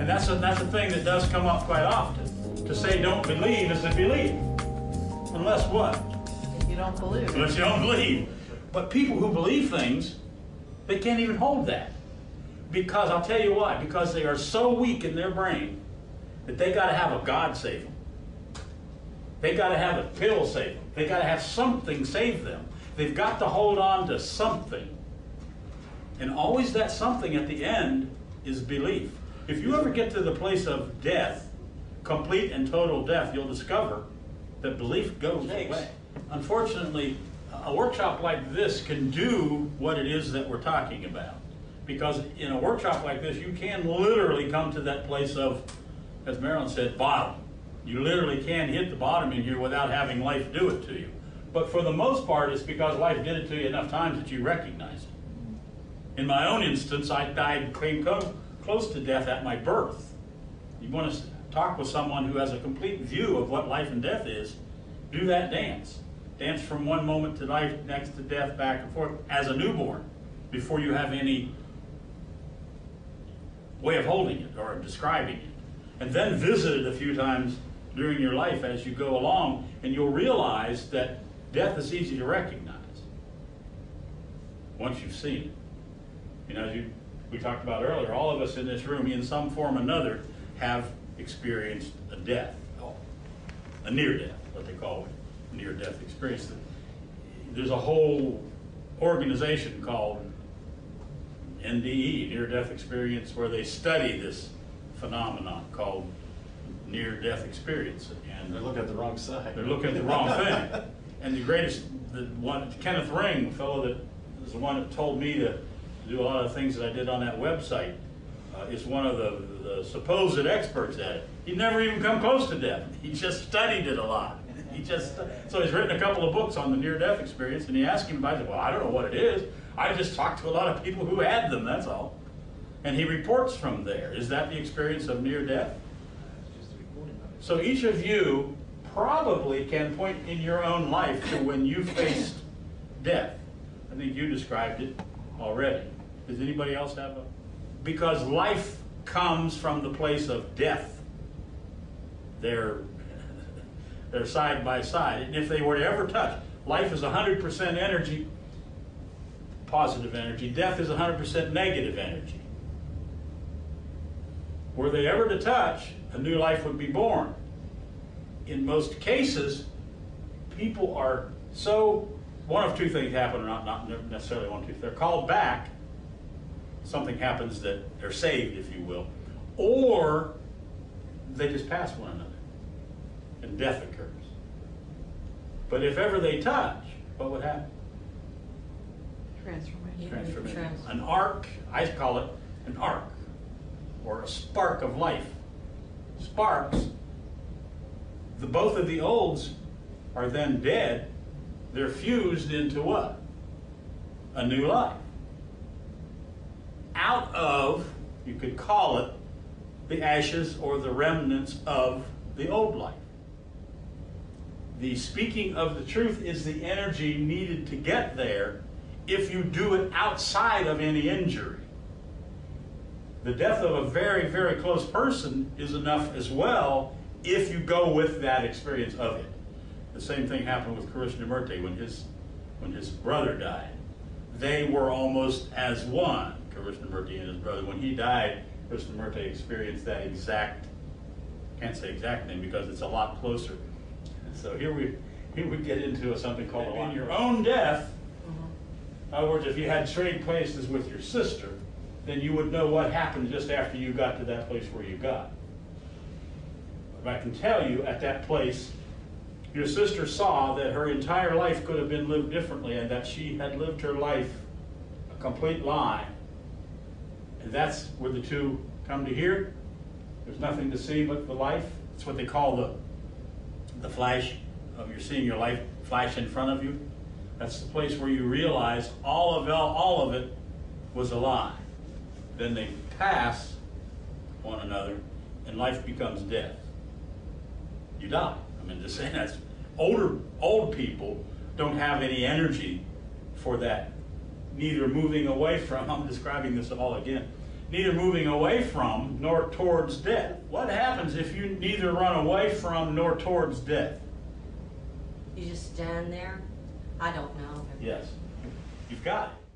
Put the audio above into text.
And that's a thing that does come up quite often. To say don't believe is to believe. Unless what? If you don't believe. Unless you don't believe. But people who believe things, they can't even hold that. Because, I'll tell you why, because they are so weak in their brain that they got to have a God save them. They got to have a pill save them. They got to have something save them. They've got to hold on to something. And always that something at the end is belief. If you ever get to the place of death, complete and total death, you'll discover that belief goes away. Unfortunately, a workshop like this can do what it is that we're talking about. Because in a workshop like this, you can literally come to that place of, as Marilyn said, bottom. You literally can hit the bottom in here without having life do it to you. But for the most part, it's because life did it to you enough times that you recognize it. In my own instance, I came close to death at my birth. You want to talk with someone who has a complete view of what life and death is, do that dance. Dance from one moment to life, next to death, back and forth, as a newborn, before you have any way of holding it or describing it. And then visit it a few times during your life as you go along, and you'll realize that death is easy to recognize once you've seen it. You know, as we talked about earlier, all of us in this room, in some form or another, have experienced a death, a near death, what they call it, near death experience. There's a whole organization called NDE, near death experience, where they study this phenomenon called near death experience. And they're looking at the wrong side. They're looking at the wrong thing. And the greatest, Kenneth Ring, the fellow that is the one that told me to do a lot of things that I did on that website, is one of the supposed experts at it. He'd never even come close to death. He just studied it a lot. So he's written a couple of books on the near-death experience, and he asked him about it. Well, I don't know what it is. I just talked to a lot of people who had them, that's all. And he reports from there. Is that the experience of near-death? So each of you probably can point in your own life to when you faced death. I think you described it already. Does anybody else have a? Because life comes from the place of death. They're side by side. And if they were to ever touch, life is 100% energy, positive energy. Death is 100% negative energy. Were they ever to touch, a new life would be born. In most cases, people are so, one of two things happen, or not necessarily one of two. They're called back. Something happens that they're saved, if you will. Or they just pass one another and death occurs. But if ever they touch, what would happen? Transformation. Transformation. An arc, I call it an arc, or a spark of life. Sparks, both of the olds are then dead. They're fused into what? A new life. Out of, you could call it, the ashes or the remnants of the old life. The speaking of the truth is the energy needed to get there if you do it outside of any injury. The death of a very, very close person is enough as well if you go with that experience of it. The same thing happened with Krishnamurti when his brother died. They were almost as one, Krishnamurti and his brother. When he died, Krishnamurti experienced that exact, can't say exact thing because it's a lot closer. And so here we get into something called in your own death. In other words, if you had trading places with your sister, then you would know what happened just after you got to that place where you got. But I can tell you, at that place, your sister saw that her entire life could have been lived differently and that she had lived her life a complete lie. And that's where the two come to here. There's nothing to see but the life. It's what they call the flash of you're seeing your life flash in front of you. That's the place where you realize all of it was a lie. Then they pass one another and life becomes death. You die. I mean, just saying that's old people don't have any energy for that, neither moving away from, I'm describing this all again, neither moving away from nor towards death. What happens if you neither run away from nor towards death? You just stand there? I don't know. Yes. You've got it.